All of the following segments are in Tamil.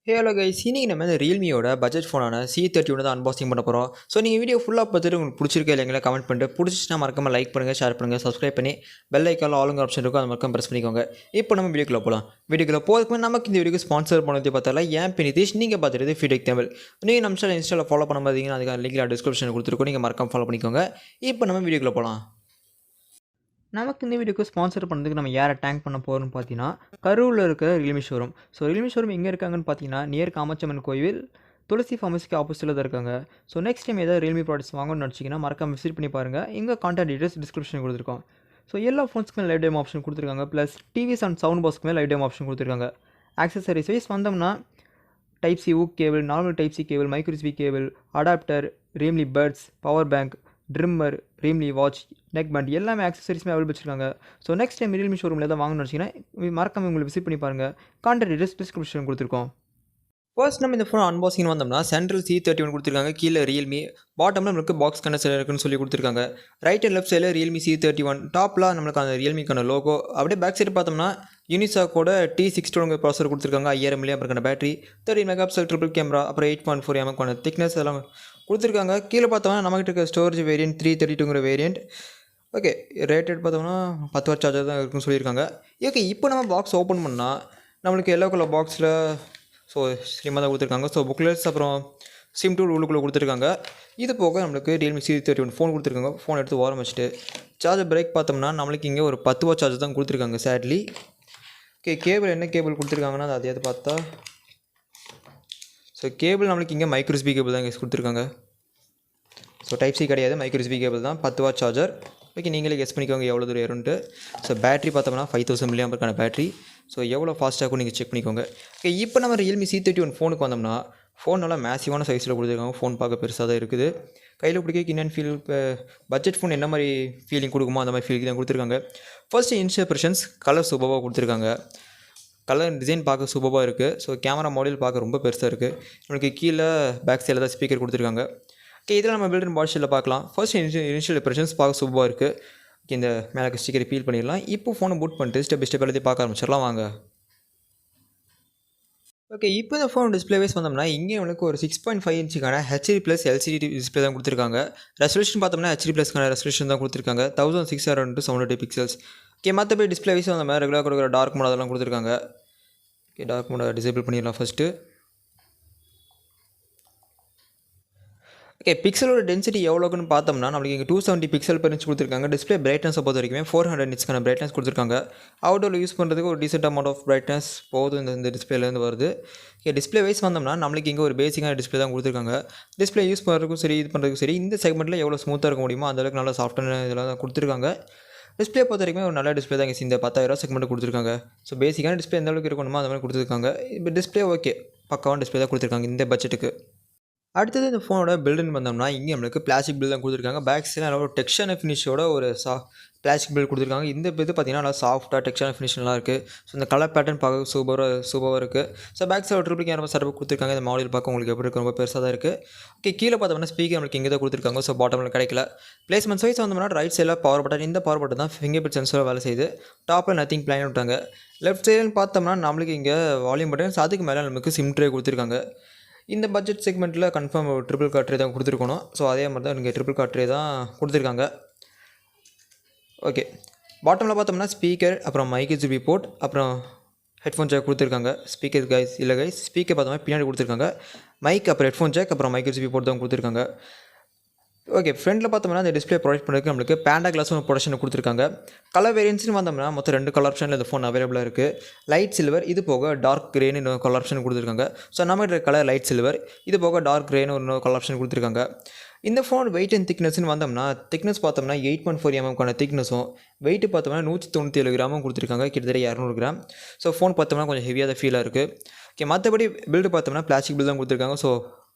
ஹலோ கைஸ், இன்னைக்கு நம்ம இந்த ரியல்மியோட பட்ஜெட் ஃபோனான C31 தான் அன்பாக்சிங் பண்ண போகிறோம். ஸோ நீங்கள் வீடியோ ஃபுல்லாக பார்த்துட்டு உங்களுக்கு பிடிச்சிருக்கா இல்லைங்களா கமெண்ட் பண்ணிட்டு, பிடிச்சிச்சுன்னா மறக்காம லைக் பண்ணுங்கள், ஷேர் பண்ணுங்கள், சப்ஸ்கிரைப் பண்ணி பெல் ஐக்கானில் ஆளுங்க ஆப்ஷன் இருக்கும், அது மறக்காம ப்ரெஸ் பண்ணிக்கோங்க. இப்போ நம்ம வீடியோக்குள்ள போகலாம். வீடியோக்குள்ள போகிறதுக்கு நமக்கு இந்த வீடியோக்கு ஸ்பான்சர் பண்ணது பார்த்தால என் பேர் நிதீஷ். நீங்கள் பார்த்துட்டு Fewtech Tamil. நீங்கள் நம்ம சேனல் இன்ஸ்டாவில் ஃபாலோ பண்ண பார்த்தீங்கன்னா அதுக்கான லிங்க் டிஸ்கிரிப்ஷனில் கொடுத்துருக்கோம், நீங்கள் மறக்காம ஃபாலோ பண்ணிக்கோங்க. இப்போ நம்ம வீடியோக்குள்ள போகலாம். நமக்கு இந்த வீடியோக்கு ஸ்பான்சர் பண்ணுறதுக்கு நம்ம யாரை டேங்க் பண்ண போகிறோம்னு பார்த்தீங்கன்னா கரூரில் இருக்க Realme showroom. So Realme showroom எங்கே இருக்காங்கன்னு பார்த்தீங்கன்னா நியர் காமாட்சியம்மன் கோவில் துளசி ஃபார்மசிக்கு ஆப்போசிட்டில் தான் இருக்காங்க. ஸோ நெக்ஸ்ட் டைம் ஏதாவது ரியல்மி ப்ராடக்ட்ஸ் வாங்கணும்னு நினச்சிங்கன்னா மறக்காம விசிட் பண்ணி பாருங்கள். எங்கள் கான்டாக்ட் டீட்டெயில்ஸ் டிஸ்கிரிப்ஷன் கொடுத்துருக்கோம். ஸோ எல்லா ஃபோன்ஸ்க்குமே லைவ் டேம் ஆப்ஷன் கொடுத்துருக்காங்க. ப்ளஸ் டிவிஸ் அண்ட் சவுண்ட் பாக்ஸ்க்குமே லைவ் டேம் ஆப்ஷன் கொடுத்துருக்காங்க. ஆக்சசரிஸ் வைஸ் வந்தோம்னா டைப் சி ஊக் cable, normal type C cable, micro USB cable, adapter, Realme buds, power bank, trimmer, Realme watch, neck band எல்லாமே ஆக்சசரிஸுமே அவைலபிள் வச்சிருக்காங்க. ஸோ நெக்ஸ்ட் டைம் ரியல்மி ஷோரூமில் எதாவது வாங்கணும்னு வச்சிங்கன்னா மறக்காம உங்களுக்கு விசிட் பண்ணி பாருங்கள். கான்டாக்ட் டீட்டெயில்ஸ் டிஸ்கிரிப்ஷன் கொடுத்துருக்கோம். ஃபர்ஸ்ட் நம்ம இந்த ஃபோன் அன்பாக்சிங் வந்தோம்னா சென்ட்ரல் C31 கொடுத்துருக்காங்க. கீழே ரியல்மி, பாட்டமில் நம்மளுக்கு பாக்ஸ் கனெக்ட் இருக்குன்னு சொல்லி கொடுத்துருக்காங்க. ரைட் அண்ட் லெஃப்ட் சைடில் ரியல்மி C31, டாப்பில் நம்மளுக்கு அந்த ரியல்மிக்கான லோகோ. அப்படியே பேக் சைடு பார்த்தோம்னா யூனிசாக்கோட T62 ப்ராசர் கொடுத்துருக்காங்க. 5000 mAh battery, 30 megapixel triple camera, அப்புறம் 8.4 mm திக்னஸ் எல்லாம் கொடுத்துருக்காங்க. கீழே பார்த்தோம்னா நம்மகிட்ட இருக்க storage variant 332 variant. Okay, rated பார்த்தோம்னா 10 வாட் சார்ஜர் தான் இருக்குன்னு சொல்லியிருக்காங்க. ஓகே, இப்போ நம்ம பாக்ஸ் ஓப்பன் பண்ணால் நம்மளுக்கு எல்லோ கலர் பாக்ஸில் ஸோ ஸ்லிமாக தான் கொடுத்துருக்காங்க. ஸோ புக்லெட்ஸ் அப்புறம் சிம் டூல் உள்ளுக்குள்ளே கொடுத்துருக்காங்க. இது போக நம்மளுக்கு ரியல்மி C31 ஃபோன் கொடுத்துருக்காங்க. ஃபோன் எடுத்து ஓரம் வச்சுட்டு சார்ஜர் பிரேக் பார்த்தோம்னா நம்மளுக்கு இங்கே ஒரு 10 வாட் சார்ஜர் தான் கொடுத்துருக்காங்க சேட்லி. ஓகே, கேபிள் என்ன கேபிள் கொடுத்துருக்காங்கன்னா அது அதே பார்த்தா ஸோ கேபிள் நம்மளுக்கு இங்கே மைக்ரோ யூஎஸ்பி கேபிள் தான் இங்கே கொடுத்துருக்காங்க. ஸோ டைப் சி கிடையாது, மைக்ரோ யூஎஸ்பி கேபிள் தான், 10 வாட் சார்ஜர். ஓகே, நீங்களே கெஸ் பண்ணிக்கோங்க எவ்வளோ தூரம் ஏறும்ட்டு. ஸோ பேட்டரி பார்த்தோம்னா 5000 mAh பேட்டரி. ஸோ எவ்வளோ ஃபாஸ்ட்டாகும் நீங்கள் செக் பண்ணிக்கோங்க. ஓகே, இப்போ நம்ம ரியல்மி C31 ஃபோனுக்கு வந்தோம்னா ஃபோன் நல்லா மேசிவான சைஸில் கொடுத்துருக்காங்க. ஃபோன் பார்க்க பெருசாக தான் இருக்குது. கையில் பிடிக்க இன்னும் ஃபீல் பட்ஜெட் ஃபோன் என்ன மாதிரி ஃபீலிங் கொடுக்குமோ அந்த மாதிரி ஃபீலிங் தான் கொடுத்துருக்காங்க. ஃபர்ஸ்ட் இன்ஷியல் இம்ப்ரெஷன்ஸ் கலர் சூப்பராக கொடுத்துருக்காங்க. கலர் டிசைன் பார்க்க சூப்பராக இருக்குது. ஸோ கேமரா மாடல் பார்க்க ரொம்ப பெருசாக இருக்குது. நம்மளுக்கு கீழே பேக் சைடில் தான் ஸ்பீக்கர் கொடுத்துருக்காங்க. ஓகே, இதில் நம்ம பில்ட் அண்ட் பாடி ஷீட்டில் பார்க்கலாம். ஃபர்ஸ்ட் இனிஷியல் இம்ப்ரெஷன்ஸ் பார்க்க சூப்பராக இருக்குது. ஓகே, இந்த மேலே ஸ்டிக்கரை ஃபீல் பண்ணிடலாம். இப்போ ஃபோனை பூட் பண்ணிட்டு ஸ்டெப் பை ஸ்டெப் எல்லாத்தையும் பார்க்க ஆரம்பிச்சிடலாம் வாங்க. ஓகே, இப்போ இந்த ஃபோன் டிஸ்பிளே வைஸ் வந்தோம்னா இங்கே நம்மளுக்கு ஒரு 6.5 இன்ச்சுக்கான HD+ LCD டிஸ்பிளே தான் கொடுத்துருக்காங்க. ரெசல்யூஷன் பார்த்தோம்னா HD+க்கான ரெசல்யூஷன் தான் கொடுத்துருக்காங்க. 1600 பிக்சல்ஸ். ஓகே, மற்றபடி டிஸ்பிளே வைஸ் அந்த மாதிரி ரெகுலராக கொடுக்குற டார்க் மோட் அதெல்லாம் கொடுத்துருக்காங்க. ஓகே, டார்க் மோட டிசேபிள் பண்ணிடலாம் ஃபஸ்ட்டு. ஓகே, பிக்சலோட டென்சிட்டி எவ்வளோக்குன்னு பார்த்தோம்னா நம்மளுக்கு இங்கே 270 பிக்சல் பெர் இன்ச் கொடுத்துருக்காங்க. டிஸ்பிளே பிரைட்னஸை பொறுத்த வரைக்கும் 400 நிட்ஸ்க்கான பிரைட்னஸ் கொடுத்துருக்காங்க. அவுட்டோரில் யூஸ் பண்ணுறதுக்கு ஒரு டீசென்ட் அமௌண்ட் ஆஃப் பிரைட்னஸ் போதும் இந்த டிஸ்பிளேலேருந்து வருது. ஓகே, டிஸ்பிளே வைஸ் வந்தோம்னா நம்மளுக்கு இங்கே ஒரு பேசிக்கான டிஸ்பிளே தான் கொடுத்துருக்காங்க. டிஸ்பிளே யூஸ் பண்ணுறதுக்கும் சரி இது பண்ணுறதுக்கும் சரி இந்த செக்மெண்ட்டில் எவ்வளோ ஸ்மூத்தாக இருக்க முடியுமோ அந்தளவுக்கு நல்லா சாஃப்டான இதெல்லாம் தான் கொடுத்துருக்காங்க. டிஸ்பிளே பொறுத்த வரைக்கும் ஒரு நல்ல டிஸ்பிளே தான் இங்கே இந்த 10,000 செக்மெண்ட் கொடுத்துருக்காங்க. ஸோ பேசிக்கான டிஸ்பிளே எந்த அளவுக்கு இருக்கணுமோ அந்த மாதிரி கொடுத்துருக்காங்க. இப்போ டிஸ்பிளே ஓகே பக்காவான டிஸ்பிளே தான் கொடுத்துருக்காங்க இந்த பட்ஜெட்டுக்கு. அடுத்தது இந்த ஃபோனோட பில்டுன்னு வந்தோம்னா இங்கே நம்மளுக்கு பிளாஸ்டிக் பில் தான் கொடுத்துருக்காங்க. பேக் சைடில் நல்லா ஒரு டெக்ஸ்சர் ஃபினிஷோட ஒரு பிளாஸ்டிக் பில் கொடுத்துருக்காங்க. இந்த இது பார்த்தீங்கன்னா நல்லா சாஃப்ட்டாக டெக்ஸ்சர் ஃபினிஷ்லாம் இருக்குது. ஸோ இந்த கலர் பேட்டர்ன் பார்க்க சூப்பராக இருக்குது. So back side triple camera setup கொடுத்துருக்காங்க. இந்த மாடல் பார்க்க உங்களுக்கு எப்படி இருக்குது, ரொம்ப பெருசாக தான் இருக்குது. ஓகே, கீழே பார்த்தோம்னா ஸ்பீக்கர் நம்மளுக்கு இங்கே தான் கொடுத்துருக்காங்க. ஸோ பாட்டமில் கிடைக்கல. பிளேஸ்மெண்ட் வைஸ் வந்தோம்னா ரைட் சைடில் பவர் பட்டன், இந்த பவர் பட்டன் தான் ஃபிங்கர் பிரிண்ட் சென்சராக வேலை செய்யுது. டாப்பில் நத்திங் பிளான் விட்டாங்க. லெஃப்ட் சைடுன்னு பார்த்தோம்னா நம்மளுக்கு இங்கே வால்யூம் பட்டன், அதுக்கு மேலே நமக்கு சிம் ட்ரே கொடுத்துருக்காங்க. இந்த பட்ஜெட் செக்மெண்ட்டில் கன்ஃபார்ம் ட்ரிபிள் கார்ட்ரே தான் கொடுத்துருக்கணும். ஸோ அதே மாதிரி தான் இங்கே ட்ரிபிள் கார்ட்ரே தான் கொடுத்துருக்காங்க. ஓகே, பாட்டமில் பார்த்தோம்னா ஸ்பீக்கர், அப்புறம் மைக் யூஎஸ்பி போர்ட், அப்புறம் ஹெட்ஃபோன் ஜாக் கொடுத்துருக்காங்க. ஸ்பீக்கர் ஸ்பீக்கர் பார்த்தோம்னா பின்னாடி கொடுத்துருக்காங்க. மைக், அப்புறம் ஹெட்ஃபோன் ஜாக், அப்புறம் மைக் யூஎஸ்பி போர்ட் தான் கொடுத்துருக்காங்க. ஓகே, ஃப்ரண்ட்டில் பார்த்தோம்னா இந்த டிஸ்பிளே ப்ரொடக்ட் பண்ணுறதுக்கு நம்மளுக்கு பேண்டா கிளாஸ் ஒரு ப்ரொடக்ஷன் கொடுத்துருக்காங்க. கலர் வேரியன்ட்ஸ்னு வந்தோம்னா மொத்தம் 2 கலர் ஆப்ஷனில் இந்த ஃபோன் அவைலபிளாக இருக்குது. லைட் சில்வர், இது போக டார்க் கிரேன்னு இன்னொரு கலர் ஆப்ஷன் கொடுத்துருக்காங்க. ஸோ நம்ம கலர் லைட் சில்வர், இது போக டார்க் கிரேன்னு ஒரு கலர் ஆப்ஷன் கொடுத்துருக்காங்க. இந்த ஃபோன் வெயிட் அண்ட் திக்னஸ்ன்னு வந்தோம்னா திக்னஸ் பார்த்தோம்னா 8.4 mm திக்னஸும், வெயிட் பார்த்தோம்னா 197 கிராமும் கொடுத்துருக்காங்க. கிட்டத்தட்ட 200 கிராம். ஸோ ஃபோன் பார்த்தோம்னா கொஞ்சம் ஹெவியாக தான் ஃபீலாக இருக்குது. ஓகே, மற்றபடி பில்டு பார்த்தோம்னா பிளாஸ்டிக் பில் தான் கொடுத்துருக்காங்க. ஸோ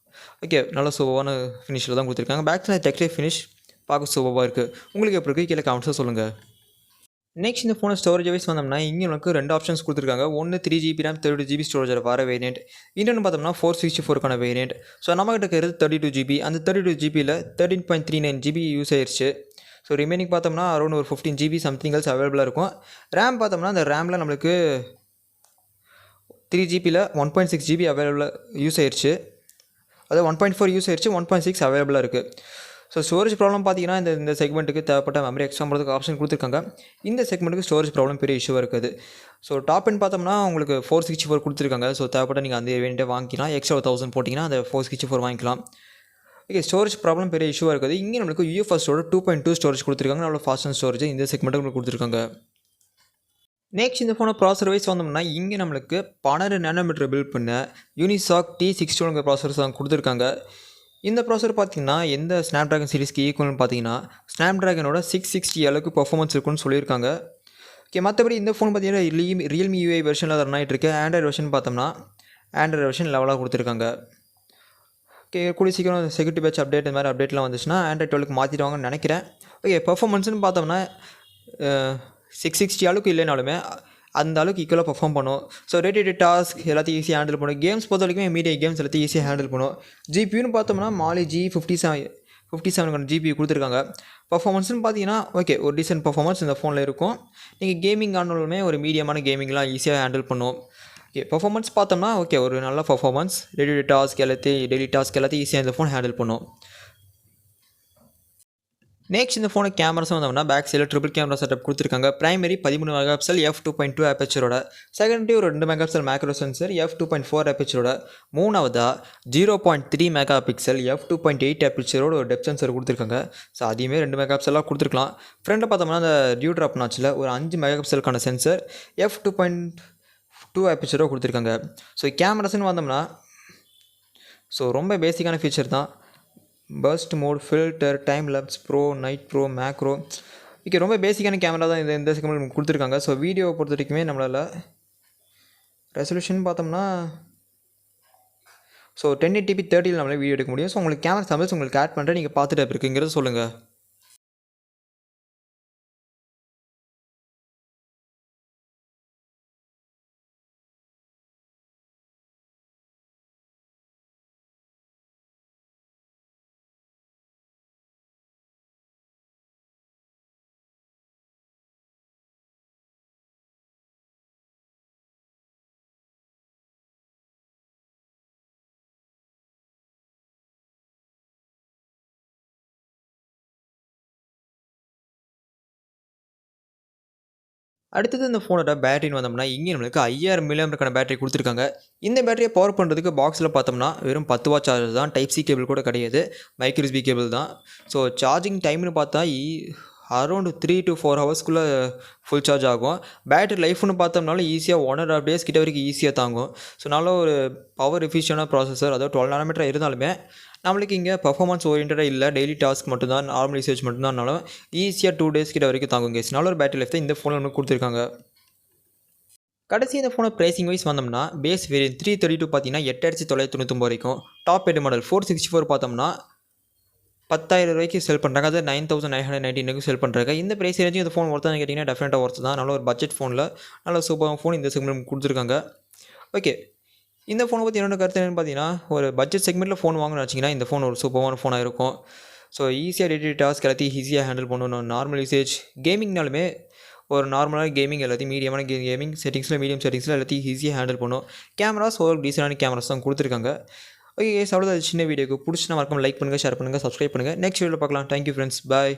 ஓகே, நல்ல சூப்பரான ஃபினிஷில் தான் கொடுத்துருக்காங்க. பேக் சைடு டெக்ஸ்டைல் ஃபினிஷ் பார்க்க சூப்பராக இருக்குது. உங்களுக்கு எப்படி இருக்குது கீழே கமெண்ட்ஸாக சொல்லுங்கள். நெக்ஸ்ட் இந்த ஃபோனை ஸ்டோரேஜ் வைஸ் வந்தோம்னா இங்கே நமக்கு 2 ஆப்ஷன்ஸ் கொடுத்துருக்காங்க. ஒன்று 3GB RAM 32GB ஸ்டோரேஜ் வர வேரியன்ட், இன்னொன்று பார்த்தோம்னா 464க்கான வேரியன்ட். ஸோ நம்மகிட்ட இருக்கிறது 32GB. அந்த 32GBயில் 13.39GB யூஸ் ஆயிடுச்சு. ஸோ ரிமைனிங் பார்த்தோம்னா அரௌண்ட் ஒரு 15GB சம்திங் எல்ஸ் அவைலபிளாக இருக்கும். ரேம் பார்த்தோம்னா அந்த ரேமில் நம்மளுக்கு 3 ஜிபியில் 1.6 GB அவைலபிளாக யூஸ் ஆயிடுச்சு. அதாவது 1.4 யூஸ் ஆயிடுச்சு, 1.6 அவைலபிளாக இருக்குது. ஸோ ஸ்டோரேஜ் ப்ராப்ளம் பார்த்தீங்கன்னா இந்த செக்மெண்ட்டுக்கு தேவைப்பட்ட மெமரி எக்ஸ்ட்ரா பண்ணுறதுக்கு ஆப்ஷன் கொடுத்துருக்காங்க. இந்த செக்மெண்ட்டுக்கு ஸ்டோரேஜ் ப்ராப்ளம் பெரிய இஷ்யூவாக இருக்குது. ஸோ டாப் எண்ட் பார்த்தோம்னா உங்களுக்கு 464 கொடுத்துருக்காங்க. ஸோ தேவைப்பட்ட நீங்கள் அந்த வேண்டிய வாங்கிக்கலாம். எக்ஸ்ட்ரா 1000 போட்டிங்கன்னா அந்த 464 வாங்கிக்கலாம். ஓகே, ஸ்டோரேஜ் ப்ராப்ளம் பெரிய இஷ்யூவாக இருக்குது. இங்கே நம்மளுக்கு UFSோட 2.2 ஸ்டோரேஜ் கொடுத்துருக்காங்க. நல்ல ஃபாஸ்ட் ஸ்டோரேஜ் இந்த செக்மெண்ட்டுக்கு உங்களுக்கு கொடுத்துருக்காங்க. நெக்ஸ்ட் இந்த ஃபோனை ப்ராசர் வைஸ் வந்தோம்னா இங்கே நம்மளுக்கு 12 நானோமீட்டர் பில்ட் பண்ண யூனிசாக் T61 ப்ராசர்ஸ் தான் கொடுத்துருக்காங்க. இந்த ப்ராசர் பார்த்தீங்கன்னா எந்த ஸ்னாப்ட்ராகன் சீரிஸ்க்கு ஈக்குவல்னு பார்த்தீங்கன்னா ஸ்னாப்ட்ராகனோட 660 அளவுக்கு பர்ஃபார்மன்ஸ் இருக்குன்னு சொல்லியிருக்காங்க. ஓகே, மற்றபடி இந்த ஃபோன் பார்த்தீங்கன்னா ரியல்மி UI வெர்ஷனில் தான் ரன் ஆகிட்டு இருக்கு. ஆண்ட்ராய்டு வெர்ஷன் பார்த்தோம்னா ஆண்ட்ராய்டு வெர்ஷன் லெவலாக கொடுத்துருக்காங்க. ஓகே, கூடிய சீக்கிரம் செக்யூரிட்டி பேட்ச் அப்டேட் இந்த மாதிரி அப்டேட்லாம் வந்துச்சுன்னா ஆண்ட்ராய்டு 12க்கு மாற்றிடுவாங்கன்னு நினைக்கிறேன். ஓகே, பர்ஃபார்மன்ஸ்னு பார்த்தோம்னா 660 அளவுக்கு இல்லைனாலுமே அந்த அளவுக்கு ஈக்குவலாக பர்ஃபார்ம் பண்ணும். ஸோ ரேட்டட் டாஸ்க் எல்லாத்தையும் ஈஸியாக ஹேண்டில் பண்ணும். கேம்ஸ் பொறுத்த வரைக்கும் மீடியா கேம்ஸ் எல்லாத்தையும் ஈஸியாக ஹேண்டில் பண்ணும். ஜிபியூன்னு பார்த்தோம்னா மாலி G57 ஜிபி கொடுத்துருக்காங்க. பர்ஃபார்மன்ஸ்னு பார்த்தீங்கன்னா ஓகே, ஒரு டீசென்ட் பர்ஃபார்மன்ஸ் இந்த ஃபோனில் இருக்கும். நீங்கள் கேமிங் ஆனாலுமே ஒரு மீடியமான கேமிங்லாம் ஈஸியாக ஹேண்டில் பண்ணும். ஓகே, பர்ஃபார்மன்ஸ் பார்த்தோம்னா ஓகே, ஒரு நல்ல பர்ஃபார்மன்ஸ். ரேட்டட் டாஸ்க் எல்லாத்தையும் டெய்லி டாஸ்க் எல்லாத்தையும் ஈஸியாக இந்த ஃபோன் ஹேண்டில் பண்ணும். நெக்ஸ்ட் இந்த ஃபோனை கேமராஸ் வந்தோம்னா பேக் சைடில் ட்ரிபிள் கேமரா செட்டப் கொடுத்துருக்காங்க. பிரைமரி 13 மெகாபிக்சல் f2.2 ஆப்பேச்சரோட, செகண்டரி ஒரு 2 மெகாபிக்சல் மேக்ரோ சென்சர் f2.4 ஆப்பேச்சரோட, மூணாவதா 0.3 மெகாபிக்சல் f2.8 ஆப்பேச்சரோட ஒரு டெப்த் சென்சர் கொடுத்துருக்காங்க. ஸோ அதையுமே 2 மெகாபிக்சலாக கொடுத்துருக்கலாம். ஃப்ரெண்டை பார்த்தோம்னா அந்த டியூ ட்ராப் நாச்சில் ஒரு 5 மெகாபிக்சலுக்கான சென்சர் f2.2 ஆப்பேச்சரோட கொடுத்துருக்காங்க. ஸோ கேமராஸ்ன்னு வந்தோம்னா ஸோ ரொம்ப பேசிக்கான ஃபீச்சர் தான். Burst mode, filter, time lapse, pro, night pro, macro, okay, ரொம்ப பேசிக்கான கேமரா தான் இந்த செகண்ட் கொடுத்துருக்காங்க. ஸோ வீடியோவை பொறுத்த வரைக்குமே நம்மளால் ரெசல்யூஷன் பார்த்தோம்னா ஸோ 1080p 30 நம்மளால் வீடியோ எடுக்க முடியும். ஸோ உங்களுக்கு கேமரா சமைச்சு உங்களுக்கு ஆட் பண்ணுறேன், நீங்கள் பார்த்துட்டு இருக்குங்கிறத சொல்லுங்கள். அடுத்தது இந்த ஃபோனோட பேட்டரின்னு வந்தோம்னா இங்கே நம்மளுக்கு 5000 mAh பேட்டரி கொடுத்துருக்காங்க. இந்த பேட்டரியை பவர் பண்ணுறதுக்கு பாக்ஸில் பார்த்தோம்னா வெறும் 10 வாட் சார்ஜர் தான். டைப் சி கேபிள் கூட கிடையாது, மைக்ரோ USB கேபிள் தான். ஸோ சார்ஜிங் டைம்னு பார்த்தா அரௌண்ட் 3 to 4 ஹவர்ஸ்க்குள்ளே ஃபுல் சார்ஜ் ஆகும். பேட்டரி லைஃப்னு பார்த்தோம்னாலும் ஈஸியாக 1.5 days கிட்ட வரைக்கும் ஈஸியாக தாங்கும். ஸோ நல்ல ஒரு பவர் எஃபிஷியனான ப்ராசஸர், அதாவது 12 நானோமீட்டர் இருந்தாலுமே நம்மளுக்கு இங்கே பர்ஃபார்மன்ஸ் ஓரியன்டாக இல்லை, டெய்லி டாஸ்க் மட்டும்தான், நார்மல் யூசேஜ் மட்டும்தான்னாலும் ஈஸியாக 2 days கிட்ட வரைக்கும் தாங்குங்க. நல்ல ஒரு பேட்டரி லைஃப் தான் இந்த ஃபோனில் நமக்கு கொடுத்துருக்காங்க. கடைசி இந்த ஃபோனை ப்ரைசிங் வைஸ் வந்தோம்னா பேஸ் வேரியன்ட் 332 பார்த்தீங்கன்னா 8999 வரைக்கும், டாப் எட் மாடல் 464 பார்த்தோம்னா 10,000 ரூபாய்க்கு செல் பண்ணுறாங்க. அது 9919 செல் பண்ணுறாங்க. இந்த ப்ரைஸ் ரேஞ்சும் இந்த ஃபோன் ஒர்த்தான்னு கேட்டிங்கன்னா டெஃபினட்டாக ஒர்த்து தான். நல்ல ஒரு பட்ஜெட் ஃபோனில் நல்ல சூப்பரான ஃபோன் இந்த செக்மெண்ட் கொடுத்துருக்காங்க. ஓகே, இந்த ஃபோனை பற்றி என்னோட கருத்து என்னென்னு பார்த்தீங்கன்னா ஒரு பட்ஜெட் செக்மெண்ட்டில் ஃபோன் வாங்கணும்னு வச்சிங்கன்னா இந்த ஃபோன் ஒரு சூப்பரான ஃபோனாக இருக்கும். ஸோ ஈஸியாக டெய்லி டாஸ்க் எல்லாத்தையும் ஈஸியாக ஹேண்டில் பண்ணணும். நார்மல் யூசேஜ் கேமிங்னாலுமே ஒரு நார்மலான கேமிங் எல்லாத்தையும் மீடியமான கேமிங் செட்டிங்ஸில் மீடியம் செட்டிங்ஸில் எல்லாத்தையும் ஈஸியாக ஹேண்டில் பண்ணும். கேமராஸ் ஒரு டீசெண்டான கேமராஸ் தான் கொடுத்துருக்காங்க. ஓகே, அவ்வளோதான் சின்ன வீடியோக்கு பிடிச்சினா மறக்காம லைக் பண்ணுங்கள், ஷேர் பண்ணுங்கள், சப்ஸ்கிரைப் பண்ணுங்கள். நெக்ஸ்ட் வீடியோவில் பார்க்கலாம். தேங்க்யூ ஃப்ரெண்ட்ஸ், பாய்.